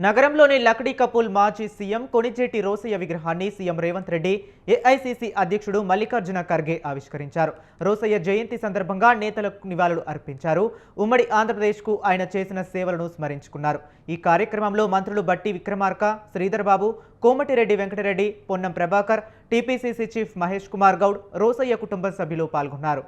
నగరంలోని లక్డీ కపూల్ మాజీ సీఎం కొణిజేటి రోసయ్య విగ్రహాన్ని సీఎం రేవంత్ రెడ్డి ఏఐసీసీ అధ్యక్షుడు మల్లికార్జున ఖర్గే ఆవిష్కరించారు. రోసయ్య జయంతి సందర్భంగా నేతలకు నివాళులు అర్పించారు. ఉమ్మడి ఆంధ్రప్రదేశ్కు ఆయన చేసిన సేవలను స్మరించుకున్నారు. ఈ కార్యక్రమంలో మంత్రులు బట్టి విక్రమార్క, శ్రీధర్ బాబు, కోమటిరెడ్డి వెంకటరెడ్డి, పొన్నం ప్రభాకర్, టీపీసీసీ చీఫ్ మహేష్ కుమార్ గౌడ్, రోసయ్య కుటుంబ సభ్యులు పాల్గొన్నారు.